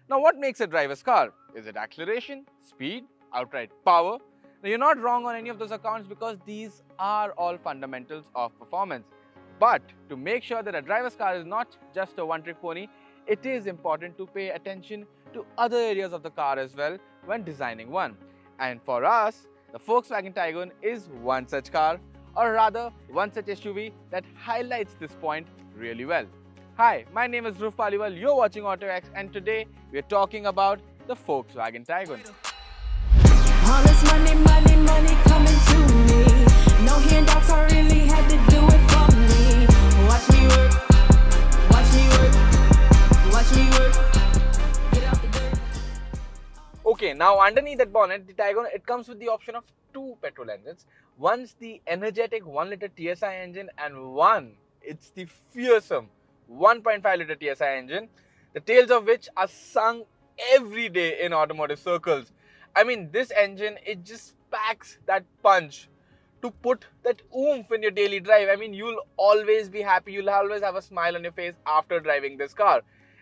Now, what makes a driver's car? Is it acceleration, speed, outright power? Now, you're not wrong on any of those accounts because these are all fundamentals of performance. But to make sure that a driver's car is not just a one-trick pony, it is important to pay attention to other areas of the car as well when designing one. And for us, the Volkswagen Taigun is one such car, or rather one such SUV that highlights this point really well. Hi, my name is Dhruv Paliwal, you're watching autoX, and today we're talking about the Volkswagen Taigun. All this money, money, money coming to me. No handouts, I really had to do it for me. Watch me work, watch me work, watch me work. Get out the dirt. Okay, now underneath that bonnet, the Taigun, it comes with the option of two petrol engines. One's the energetic 1-liter TSI engine and one, it's the fearsome 1.5-liter TSI engine, the tales of which are sung every day in automotive circles. I mean, this engine, it just packs that punch to put that oomph in your daily drive. I mean, you'll always be happy, you'll always have a smile on your face after driving this car.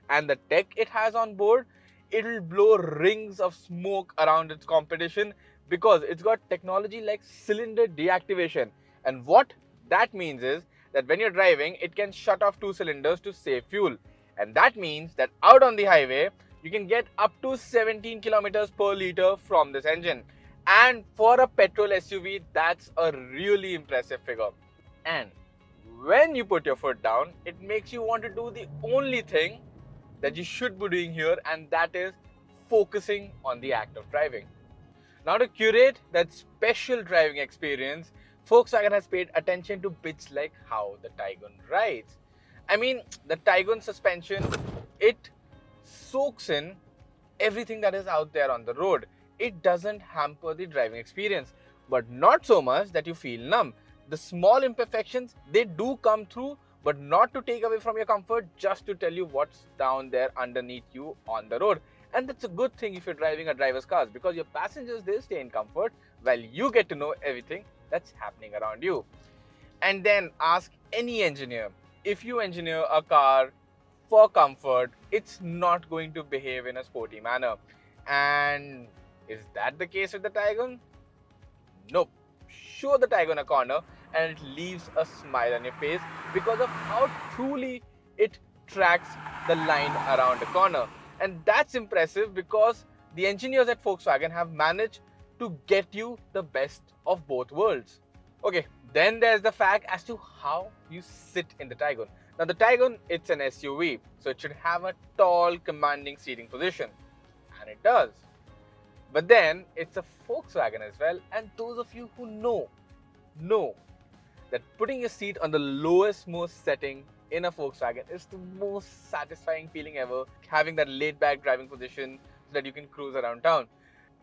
And the tech it has on board, it'll blow rings of smoke around its competition because it's got technology like cylinder deactivation. And what that means is that when you're driving, it can shut off two cylinders to save fuel. And that means that out on the highway, you can get up to 17 kilometers per liter from this engine. And for a petrol SUV, that's a really impressive figure. And when you put your foot down, it makes you want to do the only thing that you should be doing here, and that is focusing on the act of driving. Now, to curate that special driving experience, Volkswagen has paid attention to bits like how the Taigun rides. I mean, the Taigun suspension, it soaks in everything that is out there on the road. It doesn't hamper the driving experience, but not so much that you feel numb. The small imperfections, they do come through, but not to take away from your comfort, just to tell you what's down there underneath you on the road. And that's a good thing if you're driving a driver's car, because your passengers, they'll stay in comfort while you get to know everything that's happening around you. And then ask any engineer, if you engineer a car for comfort, it's not going to behave in a sporty manner. And is that the case with the Taigun? Nope. Show the Taigun a corner and it leaves a smile on your face because of how truly it tracks the line around the corner. And that's impressive because the engineers at Volkswagen have managed to get you the best of both worlds. Okay, then there's the fact as to how you sit in the Taigun. Now the Taigun, it's an SUV, so it should have a tall, commanding seating position. And it does. But then, it's a Volkswagen as well, and those of you who know that putting your seat on the lowest most setting in a Volkswagen is the most satisfying feeling ever, having that laid-back driving position so that you can cruise around town.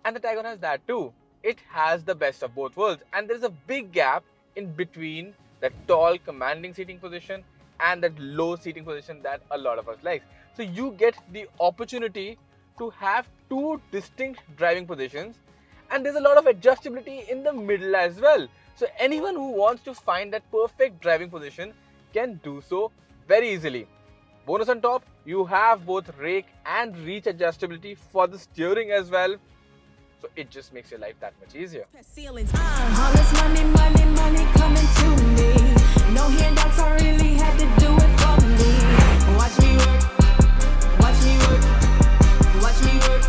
And the Taigun has that too. It has the best of both worlds, and there's a big gap in between that tall, commanding seating position and that low seating position that a lot of us like. So you get the opportunity to have two distinct driving positions, and there's a lot of adjustability in the middle as well. So anyone who wants to find that perfect driving position can do so very easily. Bonus on top, you have both rake and reach adjustability for the steering as well. So it just makes your life that much easier. Ceilings. All this money, money, money coming to me. No handouts, I really had to do it for me. Watch me work, watch me work, watch me work.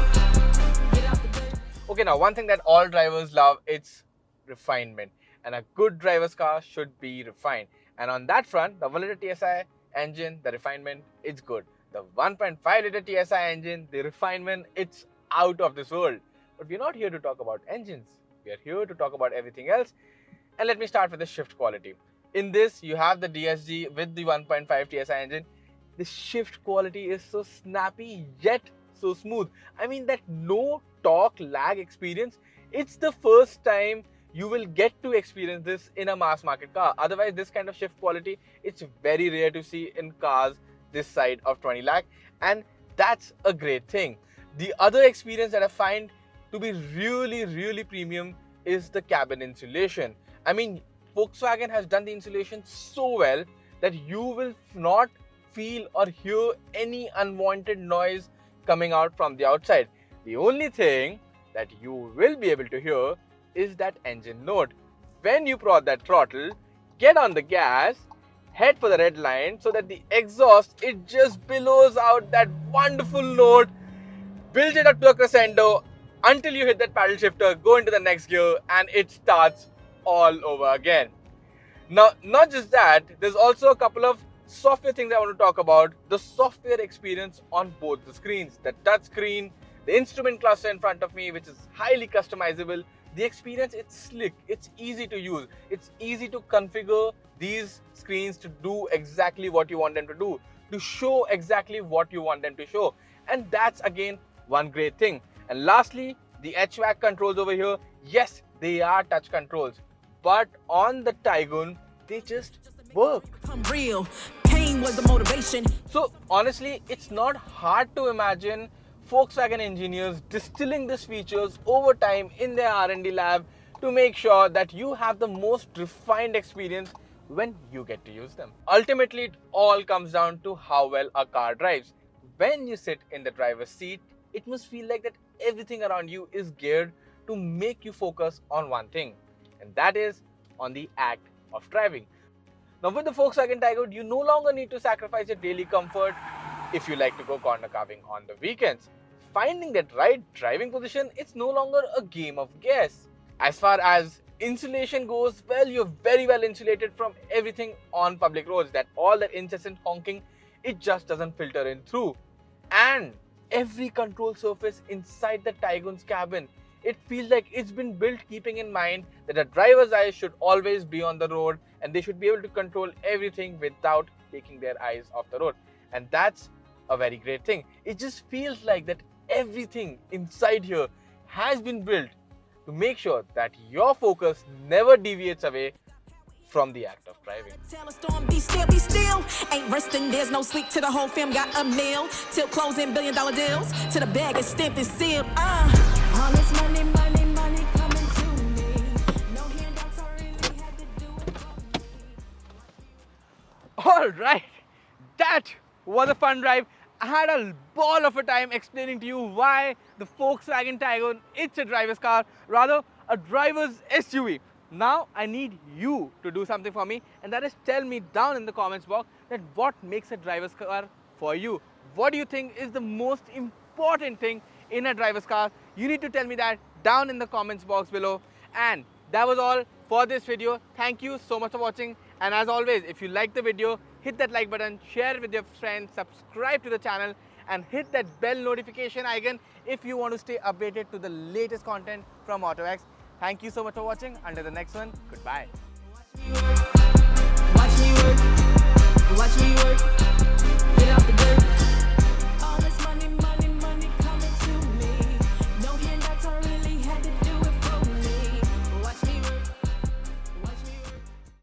Get out the dirt. Okay, now one thing that all drivers love, it's refinement. And a good driver's car should be refined. And on that front, the 1-liter TSI engine, the refinement, it's good. The 1.5-liter TSI engine, the refinement, it's out of this world. But we're not here to talk about engines. We are here to talk about everything else. And let me start with the shift quality. In this, you have the DSG with the 1.5 TSI engine. The shift quality is so snappy yet so smooth. I mean, that no torque lag experience, it's the first time you will get to experience this in a mass market car. Otherwise, this kind of shift quality, it's very rare to see in cars this side of 20 lakh. And that's a great thing. The other experience that I find to be really premium is the cabin insulation. I mean, Volkswagen has done the insulation so well that you will not feel or hear any unwanted noise coming out from the outside. The only thing that you will be able to hear is that engine note. When you prod that throttle, get on the gas, head for the red line so that the exhaust, it just billows out that wonderful note, builds it up to a crescendo until you hit that paddle shifter, go into the next gear, and it starts all over again. Now, not just that, there's also a couple of software things I want to talk about. The software experience on both the screens, the touch screen, the instrument cluster in front of me, which is highly customizable. The experience, it's slick, it's easy to use, it's easy to configure these screens to do exactly what you want them to do, to show exactly what you want them to show. And that's again one great thing. And lastly, the HVAC controls over here, yes, they are touch controls, but on the Taigun, they just work. Real pain was the motivation. So honestly, it's not hard to imagine Volkswagen engineers distilling these features over time in their R&D lab to make sure that you have the most refined experience when you get to use them. Ultimately, it all comes down to how well a car drives. When you sit in the driver's seat, it must feel like that everything around you is geared to make you focus on one thing, and that is on the act of driving. Now with the Volkswagen Taigun, you no longer need to sacrifice your daily comfort if you like to go corner carving on the weekends. Finding that right driving position, it's no longer a game of guess. As far as insulation goes, well, you're very well insulated from everything on public roads. That all that incessant honking, it just doesn't filter in through. And every control surface inside the Taigun's cabin, it feels like it's been built keeping in mind that a driver's eyes should always be on the road and they should be able to control everything without taking their eyes off the road. And that's a very great thing. It just feels like that everything inside here has been built to make sure that your focus never deviates away from the act of driving. Tell a storm, be still, be still. Ain't resting, there's no sleep to the whole film got a meal. Till closing $billion deals. To the bag is stamped and sealed. All this money, money, money coming to me. No handouts, I really had to do it for me. Alright, that was a fun drive. I had a ball of a time explaining to you why the Volkswagen Taigun, it's a driver's car, rather a driver's SUV. Now I need you to do something for me, and that is tell me down in the comments box that what makes a driver's car for you. What do you think is the most important thing in a driver's car? You need to tell me that down in the comments box below. And that was all for this video. Thank you so much for watching, and as always, if you like the video, hit that like button, share it with your friends, subscribe to the channel, and hit that bell notification icon if you want to stay updated to the latest content from autoX. Thank you so much for watching. Until the next one, goodbye. Watch me work. Watch me work. Watch me work.